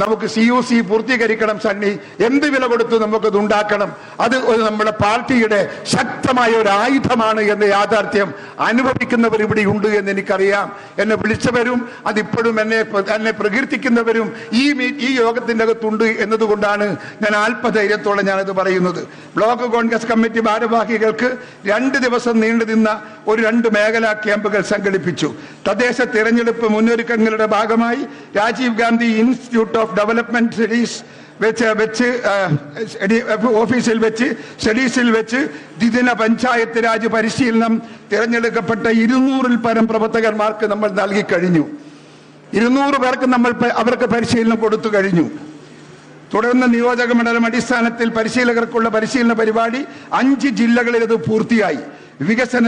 നമുക്ക് CUC പൂർത്തീകരിക്കണം സണ്ണി. എന്ത് വില കൊടുത്തു നമുക്കത് ഉണ്ടാക്കണം. അത് നമ്മുടെ പാർട്ടിയുടെ ശക്തമായ ഒരു ആയുധമാണ് എന്ന യാഥാർത്ഥ്യം അനുഭവിക്കുന്നവർ ഇവിടെ ഉണ്ട് എന്ന് എനിക്കറിയാം. എന്നെ വിളിച്ചവരും അതിപ്പോഴും എന്നെ പ്രകീർത്തിക്കുന്നവരും ഈ യോഗത്തിന്റെ അകത്തുണ്ട് എന്നതുകൊണ്ടാണ് ഞാൻ അല്പധൈര്യത്തോടെ ഞാനത് പറയുന്നത്. ബ്ലോക്ക് കോൺഗ്രസ് കമ്മിറ്റി ഭാരവാഹികൾക്ക് 2 ദിവസം നീണ്ടു നിന്ന ഒരു 2 മേഖലാ ക്യാമ്പുകൾ സംഘടിപ്പിച്ചു. തദ്ദേശ തിരഞ്ഞെടുപ്പ് മുന്നൊരുക്കങ്ങളുടെ ഭാഗമായി Rajiv Gandhi institute of development studies ഓഫീസിൽ വെച്ച് സ്റ്റഡീസിൽ വെച്ച് ദ്വിദിന പഞ്ചായത്ത് രാജ് പരിശീലനം തിരഞ്ഞെടുക്കപ്പെട്ട 200-ൽ പരം പ്രവർത്തകന്മാർക്ക് നമ്മൾ നൽകി കഴിഞ്ഞു. 200 പേർക്ക് അവർക്ക് പരിശീലനം കൊടുത്തു കഴിഞ്ഞു. തുടർന്ന് നിയോജക മണ്ഡലം അടിസ്ഥാനത്തിൽ പരിശീലകർക്കുള്ള പരിശീലന പരിപാടി 5 ജില്ലകളിൽ അത് പൂർത്തിയായി. വികസന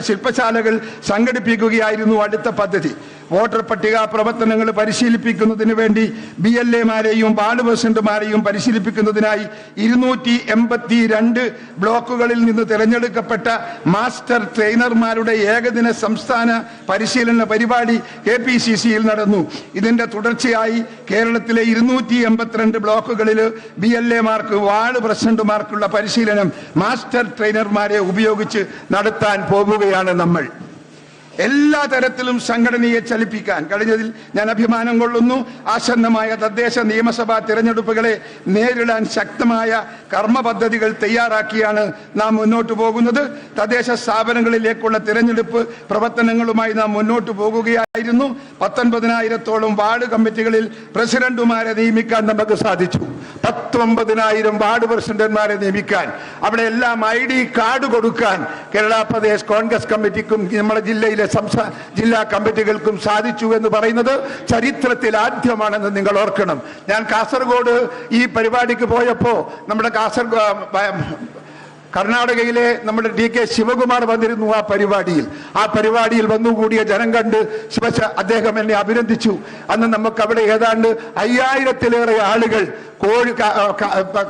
ശില്പശാലകൾ സംഘടിപ്പിക്കുകയായിരുന്നു അടുത്ത പദ്ധതി. വോട്ടർ പട്ടിക പ്രവർത്തനങ്ങൾ പരിശീലിപ്പിക്കുന്നതിന് വേണ്ടി BLA-മാരെയും വാർഡ് പ്രസിഡന്റുമാരെയും പരിശീലിപ്പിക്കുന്നതിനായി 282 ബ്ലോക്കുകളിൽ നിന്ന് തിരഞ്ഞെടുക്കപ്പെട്ട മാസ്റ്റർ ട്രെയിനർമാരുടെ ഏകദിന സംസ്ഥാന പരിശീലന പരിപാടി KPCC-യിൽ നടന്നു. ഇതിന്റെ തുടർച്ചയായി കേരളത്തിലെ 282 ബ്ലോക്കുകളിൽ BLA-മാർക്ക് വാർഡ് പ്രസിഡന്റുമാർക്കുള്ള പരിശീലനം മാസ്റ്റർ ട്രെയിനർമാരെ ഉപയോഗിച്ച് നടത്താൻ പോകുകയാണ് നമ്മൾ. എല്ലാ തരത്തിലും സംഘടനയെ ചലിപ്പിക്കാൻ കഴിഞ്ഞതിൽ ഞാൻ അഭിമാനം കൊള്ളുന്നു. ആസന്നമായ തദ്ദേശ നിയമസഭാ തിരഞ്ഞെടുപ്പുകളെ നേരിടാൻ ശക്തമായ കർമ്മ പദ്ധതികൾ തയ്യാറാക്കിയാണ് നാം മുന്നോട്ട് പോകുന്നത്. തദ്ദേശ സ്ഥാപനങ്ങളിലേക്കുള്ള തിരഞ്ഞെടുപ്പ് പ്രവർത്തനങ്ങളുമായി നാം മുന്നോട്ട് പോകുകയായിരുന്നു. 19,000-ഓളം വാർഡ് കമ്മിറ്റികളിൽ പ്രസിഡന്റുമാരെ നിയമിക്കാൻ നമുക്ക് സാധിച്ചു. 19,000 വാർഡ് പ്രസിഡന്റുമാരെ നിയമിക്കാൻ, അവിടെ എല്ലാം ID കാർഡ് കൊടുക്കാൻ കേരള പ്രദേശ് കോൺഗ്രസ് കമ്മിറ്റിക്കും നമ്മുടെ ജില്ലയിലെ ജില്ലാ കമ്മിറ്റികൾക്കും സാധിച്ചു എന്ന് പറയുന്നത് ചരിത്രത്തിൽ ആദ്യമാണെന്ന് നിങ്ങൾ ഓർക്കണം. ഞാൻ കാസർഗോഡ് ഈ പരിപാടിക്ക് പോയപ്പോ നമ്മുടെ കർണാടകയിലെ നമ്മുടെ DK ശിവകുമാർ വന്നിരുന്നു. ആ പരിപാടിയിൽ വന്നുകൂടിയ ജനം കണ്ട് അദ്ദേഹം എന്നെ അഭിനന്ദിച്ചു. അന്ന് നമുക്ക് അവിടെ ഏതാണ്ട് 5000-ലേറെ ആളുകൾ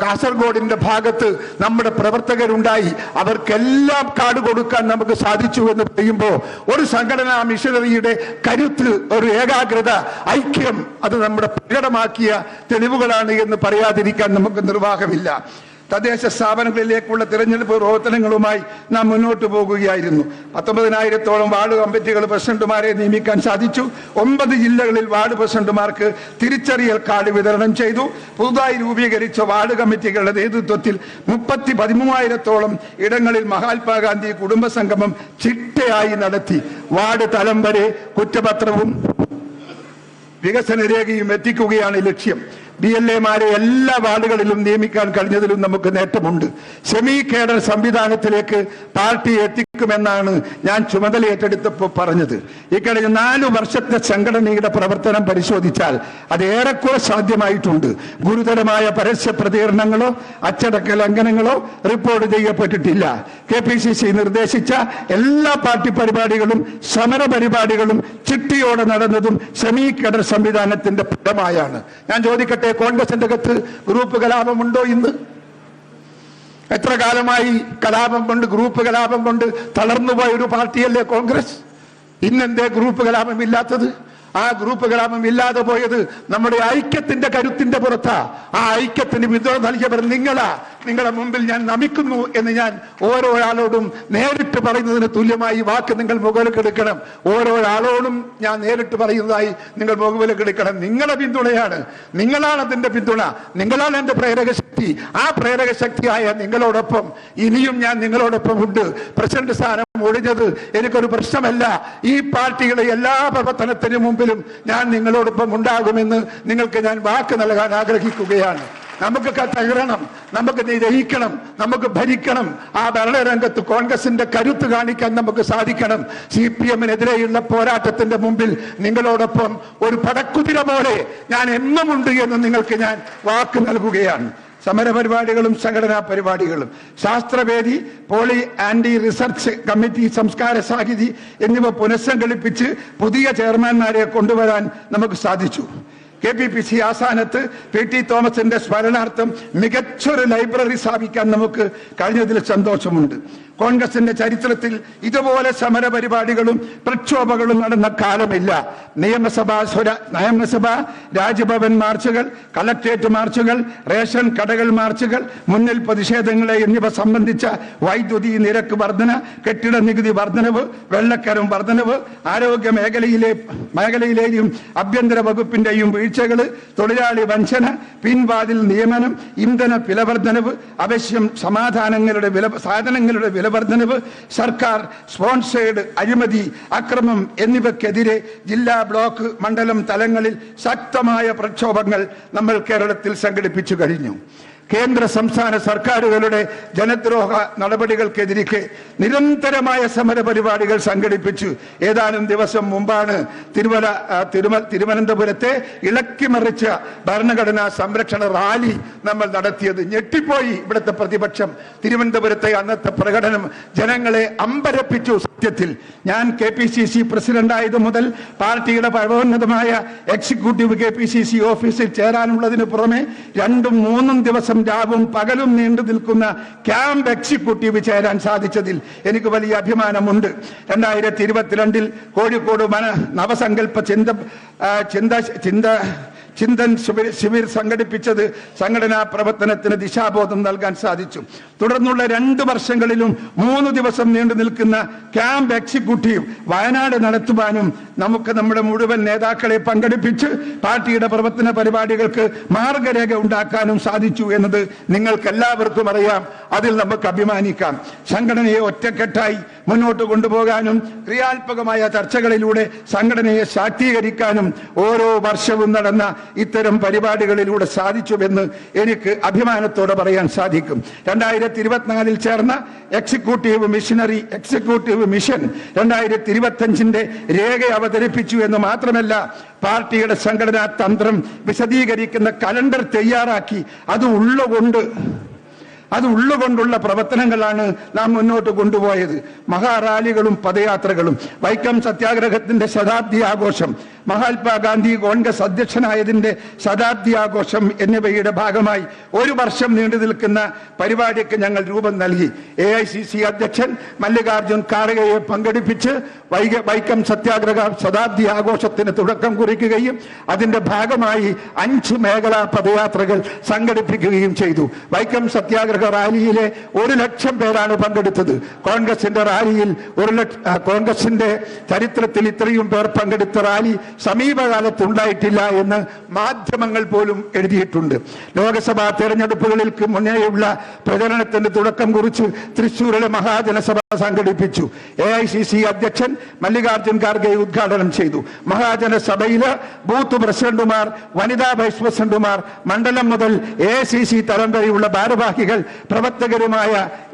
കാസർഗോഡിന്റെ ഭാഗത്ത് നമ്മുടെ പ്രവർത്തകരുണ്ടായി. അവർക്കെല്ലാം കാർഡ് കൊടുക്കാൻ നമുക്ക് സാധിച്ചു എന്ന് പറയുമ്പോൾ ഒരു സംഘടനാ മിഷനറിയുടെ കരുത്ത്, ഒരു ഏകാഗ്രത, ഐക്യം അത് നമ്മുടെ പ്രകടമാക്കിയ തെളിവുകളാണ് എന്ന് പറയാതിരിക്കാൻ നമുക്ക് നിർവാഹമില്ല. തദ്ദേശ സ്ഥാപനങ്ങളിലേക്കുള്ള തിരഞ്ഞെടുപ്പ് പ്രവർത്തനങ്ങളുമായി നാം മുന്നോട്ട് പോകുകയായിരുന്നു. 19,000-ഓളം വാർഡ് കമ്മിറ്റികൾ പ്രസിഡന്റുമാരെ നിയമിക്കാൻ സാധിച്ചു. 9 ജില്ലകളിൽ വാർഡ് പ്രസിഡന്റുമാർക്ക് തിരിച്ചറിയൽ കാർഡ് വിതരണം ചെയ്തു. പുതുതായി രൂപീകരിച്ച വാർഡ് കമ്മിറ്റികളുടെ നേതൃത്വത്തിൽ 13,000-ഓളം ഇടങ്ങളിൽ മഹാത്മാഗാന്ധി കുടുംബ സംഗമം ചിട്ടയായി നടത്തി. വാർഡ് തലം വരെ കുറ്റപത്രവും വികസന രേഖയും എത്തിക്കുകയാണ് ലക്ഷ്യം. BLA-മാരെ എല്ലാ വാർഡുകളിലും നിയമിക്കാൻ കഴിഞ്ഞതിലും നമുക്ക് നേട്ടമുണ്ട്. സെമി കേഡർ സംവിധാനത്തിലേക്ക് പാർട്ടി എത്തിക്കുമെന്നാണ് ഞാൻ ചുമതല ഏറ്റെടുത്തപ്പോൾ പറഞ്ഞത്. ഇക്കഴിഞ്ഞ 4 വർഷത്തെ സംഘടനയുടെ പ്രവർത്തനം പരിശോധിച്ചാൽ അത് ഏറെക്കുറെ സാധ്യമായിട്ടുണ്ട്. ഗുരുതരമായ പരസ്യ പ്രതികരണങ്ങളോ അച്ചടക്ക ലംഘനങ്ങളോ റിപ്പോർട്ട് ചെയ്യപ്പെട്ടിട്ടില്ല. KPCC നിർദ്ദേശിച്ച എല്ലാ പാർട്ടി പരിപാടികളും സമര പരിപാടികളും ചിട്ടയോടെ നടന്നതും സെമി കേഡർ സംവിധാനത്തിന്റെ ഫലമായാണ്. ഞാൻ ചോദിക്കട്ടെ, കോൺഗ്രസിന്റെ അകത്ത് ഗ്രൂപ്പ് കലാപമുണ്ടോ? ഇന്ന് എത്ര കാലമായി കലാപം കൊണ്ട്, ഗ്രൂപ്പ് കലാപം കൊണ്ട് തളർന്നുപോയ ഒരു പാർട്ടിയല്ലേ കോൺഗ്രസ്? ഇന്നെന്തേ ഗ്രൂപ്പ് കലാപം ഇല്ലാത്തത്? ആ ഗ്രൂപ്പ് കലാപം ഇല്ലാതെ പോയത് നമ്മുടെ ഐക്യത്തിന്റെ കരുത്തിന്റെ പുറത്താ. ആ ഐക്യത്തിന് പിന്തുണ നൽകിയവർ നിങ്ങളാ. നിങ്ങളുടെ മുമ്പിൽ ഞാൻ നമിക്കുന്നു എന്ന് ഞാൻ ഓരോ ആളോടും നേരിട്ട് പറയുന്നതിന് തുല്യമായി വാക്ക് നിങ്ങൾ മുകളിലെടുക്കണം. ഓരോ ആളോടും ഞാൻ നേരിട്ട് പറയുന്നതായി നിങ്ങൾ മുകളിലെടുക്കണം. നിങ്ങളുടെ പിന്തുണയാണ്, നിങ്ങളാണ് അതിന്റെ പിന്തുണ, നിങ്ങളാണ് എന്റെ പ്രേരക ശക്തി. ആ പ്രേരക ശക്തിയായ നിങ്ങളോടൊപ്പം ഇനിയും ഞാൻ നിങ്ങളോടൊപ്പം ഉണ്ട്. പ്രസിഡന്റ് സ്ഥാനം ഒഴിഞ്ഞത് എനിക്കൊരു പ്രശ്നമല്ല. ഈ പാർട്ടിയുടെ എല്ലാ പ്രവർത്തനത്തിനും മുമ്പിലും ഞാൻ നിങ്ങളോടൊപ്പം ഉണ്ടാകുമെന്ന് നിങ്ങൾക്ക് ഞാൻ വാക്ക് നൽകാൻ ആഗ്രഹിക്കുകയാണ്. നമുക്ക് തകരണം, നമുക്ക് ജയിക്കണം, നമുക്ക് ഭരിക്കണം. ആ ഭരണരംഗത്ത് കോൺഗ്രസിന്റെ കരുത്ത് കാണിക്കാൻ നമുക്ക് സാധിക്കണം. CPM-നെതിരെയുള്ള പോരാട്ടത്തിന്റെ മുമ്പിൽ നിങ്ങളോടൊപ്പം ഒരു പടക്കുതിര പോലെ ഞാൻ എന്നുമുണ്ട് എന്ന് നിങ്ങൾക്ക് ഞാൻ വാക്ക് നൽകുകയാണ്. സമരപരിപാടികളും സംഘടനാ പരിപാടികളും, ശാസ്ത്രവേദി, പോളി ആന്റി റിസർച്ച് കമ്മിറ്റി, സംസ്കാര സാഹിതി എന്നിവ പുനഃസംഘടിപ്പിച്ച് പുതിയ ചെയർമാൻമാരെ കൊണ്ടുവരാൻ നമുക്ക് സാധിച്ചു. KPPC ആസ്ഥാനത്ത് PT തോമസിന്റെ സ്മരണാർത്ഥം മികച്ചൊരു ലൈബ്രറി സ്ഥാപിക്കാൻ നമുക്ക് കഴിഞ്ഞതിൽ സന്തോഷമുണ്ട്. കോൺഗ്രസിന്റെ ഇതുപോലെ സമര പരിപാടികളും പ്രക്ഷോഭങ്ങളും നടന്ന കാലമില്ല. നിയമസഭ, രാജ്ഭവൻ മാർച്ചുകൾ, കളക്ട്രേറ്റ് മാർച്ചുകൾ, റേഷൻ കടകൾ മാർച്ചുകൾ, മുന്നിൽ പ്രതിഷേധങ്ങളെ എന്നിവ സംബന്ധിച്ച വൈദ്യുതി നിരക്ക് വർധന, കെട്ടിട നികുതി വർധനവ്, വെള്ളക്കരം വർധനവ്, ആരോഗ്യ മേഖലയിലെയും ആഭ്യന്തര വകുപ്പിന്റെയും വീഴ്ചകൾ, തൊഴിലാളി വഞ്ചന, പിൻവാതിൽ നിയമനം, ഇന്ധന വില വർധനവ്, അവശ്യം സാധനങ്ങളുടെ വില വർധനവ്, സർക്കാർ സ്പോൺസേഡ് അഴിമതി, അക്രമം എന്നിവയ്ക്കെതിരെ ജില്ലാ, ബ്ലോക്ക്, മണ്ഡലം തലങ്ങളിൽ ശക്തമായ പ്രക്ഷോഭങ്ങൾ നമ്മൾ കേരളത്തിൽ സംഘടിപ്പിച്ചു കഴിഞ്ഞു. കേന്ദ്ര സംസ്ഥാന സർക്കാരുകളുടെ ജനദ്രോഹ നടപടികൾക്കെതിരെ നിരന്തരമായ സമര പരിപാടികൾ സംഘടിപ്പിച്ചു. ഏതാനും ദിവസം മുമ്പാണ് തിരുവനന്തപുരത്തെ ഇളക്കിമറിച്ച ഭരണഘടനാ സംരക്ഷണ റാലി നമ്മൾ നടത്തിയത്. ഞെട്ടിപ്പോയി ഇവിടുത്തെ പ്രതിപക്ഷം. തിരുവനന്തപുരത്തെ അന്നത്തെ പ്രകടനം ജനങ്ങളെ അമ്പരപ്പിച്ചു. സത്യത്തിൽ ഞാൻ KPCC പ്രസിഡന്റായത് മുതൽ പാർട്ടിയുടെ പരമോന്നതമായ എക്സിക്യൂട്ടീവ് KPCC ഓഫീസിൽ ചേരാനുള്ളതിന് പുറമെ 2-3 ദിവസം രാവും പകലും നീണ്ടു നിൽക്കുന്ന ക്യാമ്പ് എക്സിക്യൂട്ടീവ് ചേരാൻ സാധിച്ചതിൽ എനിക്ക് വലിയ അഭിമാനമുണ്ട്. 2022 കോഴിക്കോട് നവസങ്കല്പ ചിന്തൻ ശിബിർ സംഘടിപ്പിച്ചത് സംഘടനാ പ്രവർത്തനത്തിന് ദിശാബോധം നൽകാൻ സാധിച്ചു. തുടർന്നുള്ള 2 വർഷങ്ങളിലും 3 ദിവസം നീണ്ടു നിൽക്കുന്ന ക്യാമ്പ് എക്സിക്യൂട്ടീവ് വയനാട് നടത്തുവാനും നമുക്ക് നമ്മുടെ മുഴുവൻ നേതാക്കളെ പങ്കെടുപ്പിച്ച് പാർട്ടിയുടെ പ്രവർത്തന പരിപാടികൾക്ക് മാർഗരേഖ ഉണ്ടാക്കാനും സാധിച്ചു എന്നത് നിങ്ങൾക്ക് എല്ലാവർക്കും അറിയാം. അതിൽ നമുക്ക് അഭിമാനിക്കാം. സംഘടനയെ ഒറ്റക്കെട്ടായി മുന്നോട്ട് കൊണ്ടുപോകാനും ക്രിയാത്മകമായ ചർച്ചകളിലൂടെ സംഘടനയെ ശാക്തീകരിക്കാനും ഓരോ വർഷവും നടന്ന ഇത്തരം പരിപാടികളിലൂടെ സാധിച്ചുവെന്ന് എനിക്ക് അഭിമാനത്തോടെ പറയാൻ സാധിക്കും. 2024 ചേർന്ന എക്സിക്യൂട്ടീവ് മിഷൻ 2025 രേഖ അവതരിപ്പിച്ചു എന്ന് മാത്രമല്ല, പാർട്ടിയുടെ സംഘടനാ തന്ത്രം വിശദീകരിക്കുന്ന കലണ്ടർ തയ്യാറാക്കി അത് ഉള്ളുകൊണ്ടുള്ള പ്രവർത്തനങ്ങളാണ് നാം മുന്നോട്ട് കൊണ്ടുപോയത്. മഹാറാലികളും പദയാത്രകളും, വൈക്കം സത്യാഗ്രഹത്തിന്റെ ശതാബ്ദി ആഘോഷം, മഹാത്മാഗാന്ധി കോൺഗ്രസ് അധ്യക്ഷനായതിന്റെ ശതാബ്ദി ആഘോഷം എന്നിവയുടെ ഭാഗമായി 1 വർഷം നീണ്ടു നിൽക്കുന്ന പരിപാടിക്ക് ഞങ്ങൾ രൂപം നൽകി. AICC അധ്യക്ഷൻ മല്ലികാർജുൻ ഖാർഗെയെ പങ്കെടുപ്പിച്ച് വൈക്കം സത്യാഗ്രഹ ശതാബ്ദി ആഘോഷത്തിന് തുടക്കം കുറിക്കുകയും അതിന്റെ ഭാഗമായി 5 മേഖലാ പദയാത്രകൾ സംഘടിപ്പിക്കുകയും ചെയ്തു. വൈക്കം സത്യാഗ്രഹ റാലിയിലെ 1 ലക്ഷം പേരാണ് പങ്കെടുത്തത്. കോൺഗ്രസിന്റെ റാലിയിൽ കോൺഗ്രസിന്റെ ചരിത്രത്തിൽ ഇത്രയും പേർ പങ്കെടുത്ത റാലി സമീപകാലത്ത് ഉണ്ടായിട്ടില്ല എന്ന് മാധ്യമങ്ങൾ പോലും എഴുതിയിട്ടുണ്ട്. ലോക്സഭാ തെരഞ്ഞെടുപ്പുകൾക്ക് മുന്നേയുള്ള പ്രചരണത്തിന് തുടക്കം കുറിച്ച് തൃശൂരിലെ മഹാജനസഭ സംഘടിപ്പിച്ചു. AICC അധ്യക്ഷൻ മല്ലികാർജുൻ ഖാർഗെ ഉദ്ഘാടനം ചെയ്തു. മഹാജനസഭയില് ബൂത്ത് പ്രസിഡന്റുമാർ, വനിതാ വൈസ് പ്രസിഡന്റുമാർ, മണ്ഡലം മുതൽ AICC തലം വരെയുള്ള ഭാരവാഹികൾ, പ്രവർത്തകരുമായ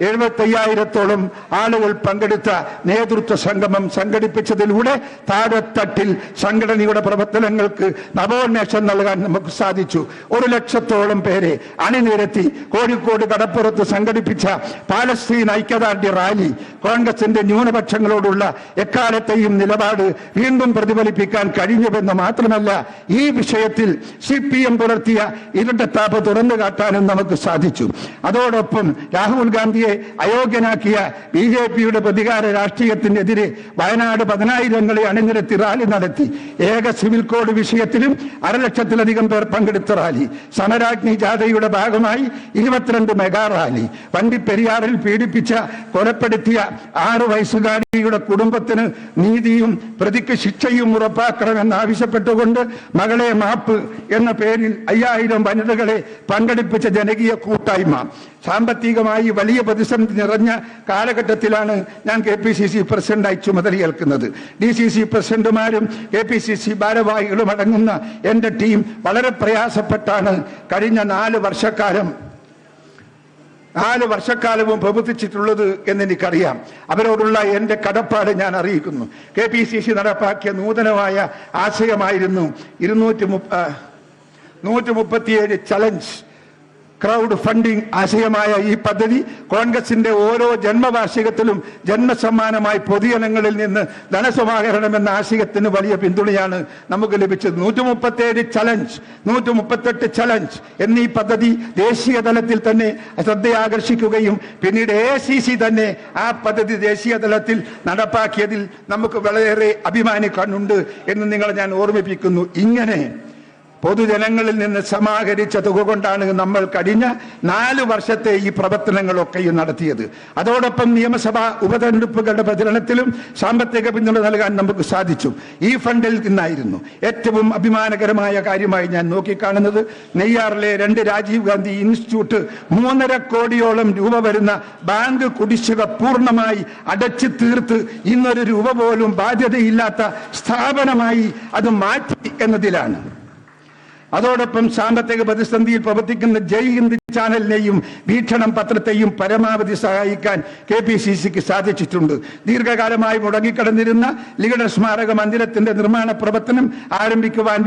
75,000-ഓളം ആളുകൾ പങ്കെടുത്ത നേതൃത്വ സംഗമം സംഘടിപ്പിച്ചതിലൂടെ താഴെത്തട്ടിൽ സംഘടനയുടെ പ്രവർത്തനങ്ങൾക്ക് നവോന്മേഷം നൽകാൻ നമുക്ക് സാധിച്ചു. 1 ലക്ഷത്തോളം പേരെ അണിനിരത്തി കോഴിക്കോട് കടപ്പുറത്ത് സംഘടിപ്പിച്ച പാലസ്തീൻ ഐക്യദാർഢ്യ റാലി കോൺഗ്രസിന്റെ ന്യൂനപക്ഷങ്ങളോടുള്ള എക്കാലത്തെയും നിലപാട് വീണ്ടും പ്രതിഫലിപ്പിക്കാൻ കഴിഞ്ഞുവെന്ന് മാത്രമല്ല, ഈ വിഷയത്തിൽ CPM പുലർത്തിയ ഇരട്ടത്താപ്പ് തുറന്നു കാട്ടാനും നമുക്ക് സാധിച്ചു. അതോടൊപ്പം രാഹുൽ ഗാന്ധിയെ അയോഗ്യനാക്കിയ BJPയുടെ പ്രതികാര രാഷ്ട്രീയത്തിനെതിരെ വയനാട് 10,000 അണിനിരത്തി റാലി നടത്തി. ഏക സിവിൽ കോഡ് വിഷയത്തിലും 1,00,000-ലധികം പേർ പങ്കെടുത്ത റാലി. സമരാഗ്നി ജാഥയുടെ ഭാഗമായി 22 മെഗാ റാലി. വണ്ടിപ്പെരിയാറിൽ പീഡിപ്പിച്ച കൊലപ്പെടുത്തിയ 6 വയസ്സുകാരിയുടെ കുടുംബത്തിന് നീതിയും പ്രതിക്ക് ശിക്ഷയും ഉറപ്പാക്കണമെന്നാവശ്യപ്പെട്ടുകൊണ്ട് മകളെ മാപ്പ് എന്ന പേരിൽ 5000 വനിതകളെ പങ്കെടുപ്പിച്ച ജനകീയ കൂട്ടായ്മ. സാമ്പത്തികമായി വലിയ പ്രതിസന്ധി നിറഞ്ഞ കാലഘട്ടത്തിലാണ് ഞാൻ KPCC പ്രസിഡന്റായി ചുമതലയേൽക്കുന്നത്. DCC പ്രസിഡന്റുമാരും KPCC ഭാരവാഹികളും അടങ്ങുന്ന എന്റെ ടീം വളരെ പ്രയാസപ്പെട്ടാണ് കഴിഞ്ഞ 4 വർഷക്കാലവും പ്രവർത്തിച്ചിട്ടുള്ളത് എന്നെനിക്കറിയാം. അവരോടുള്ള എന്റെ കടപ്പാട് ഞാൻ അറിയിക്കുന്നു. KPCC നടപ്പാക്കിയ നൂതനമായ ആശയമായിരുന്നു 137 ചലഞ്ച്. ക്രൗഡ് ഫണ്ടിംഗ് ആശയമായ ഈ പദ്ധതി കോൺഗ്രസിന്റെ ഓരോ ജന്മവാർഷികത്തിലും ജന്മസമ്മാനമായി പൊതുജനങ്ങളിൽ നിന്ന് ധനസമാഹരണം എന്ന ആശയത്തിന് വലിയ പിന്തുണയാണ് നമുക്ക് ലഭിച്ചത്. 137 ചലഞ്ച്, 138 ചലഞ്ച് എന്നീ പദ്ധതി ദേശീയ തലത്തിൽ തന്നെ ശ്രദ്ധയാകർഷിക്കുകയും പിന്നീട് AICC തന്നെ ആ പദ്ധതി ദേശീയ തലത്തിൽ നടപ്പാക്കിയതിൽ നമുക്ക് വളരെയേറെ അഭിമാനിക്കാനുണ്ട് എന്ന് നിങ്ങളെ ഞാൻ ഓർമ്മിപ്പിക്കുന്നു. ഇങ്ങനെ പൊതുജനങ്ങളിൽ നിന്ന് സമാഹരിച്ച തുക കൊണ്ടാണ് നമ്മൾ കഴിഞ്ഞ 4 വർഷത്തെ ഈ പ്രവർത്തനങ്ങളൊക്കെയും നടത്തിയത്. അതോടൊപ്പം നിയമസഭാ ഉപതെരഞ്ഞെടുപ്പുകളുടെ പ്രചരണത്തിലും സാമ്പത്തിക പിന്തുണ നൽകാൻ നമുക്ക് സാധിച്ചു. ഈ ഫണ്ടിൽ നിന്നായിരുന്നു. ഏറ്റവും അഭിമാനകരമായ കാര്യമായി ഞാൻ നോക്കിക്കാണുന്നത് നെയ്യാറിലെ 2 രാജീവ് ഗാന്ധി ഇൻസ്റ്റിറ്റ്യൂട്ട് 3.5 കോടിയോളം രൂപ വരുന്ന ബാങ്ക് കുടിശ്ശിക പൂർണ്ണമായി അടച്ചു തീർത്ത് ഇന്നൊരു രൂപ പോലും ബാധ്യതയില്ലാത്ത സ്ഥാപനമായി അത് മാറ്റി എന്നതിലാണ്. അതോടൊപ്പം സാമ്പത്തിക പ്രതിസന്ധിയിൽ പ്രവർത്തിക്കുന്ന ജയ് ഹിന്ദ് ചാനലിനെയും വീക്ഷണം പത്രത്തെയും പരമാവധി സഹായിക്കാൻ KPCCക്ക് സാധിച്ചിട്ടുണ്ട്. ദീർഘകാലമായി മുടങ്ങിക്കിടന്നിരുന്ന ലിഗഡ സ്മാരക മന്ദിരത്തിന്റെ നിർമ്മാണ പ്രവർത്തനം ആരംഭിക്കുവാൻ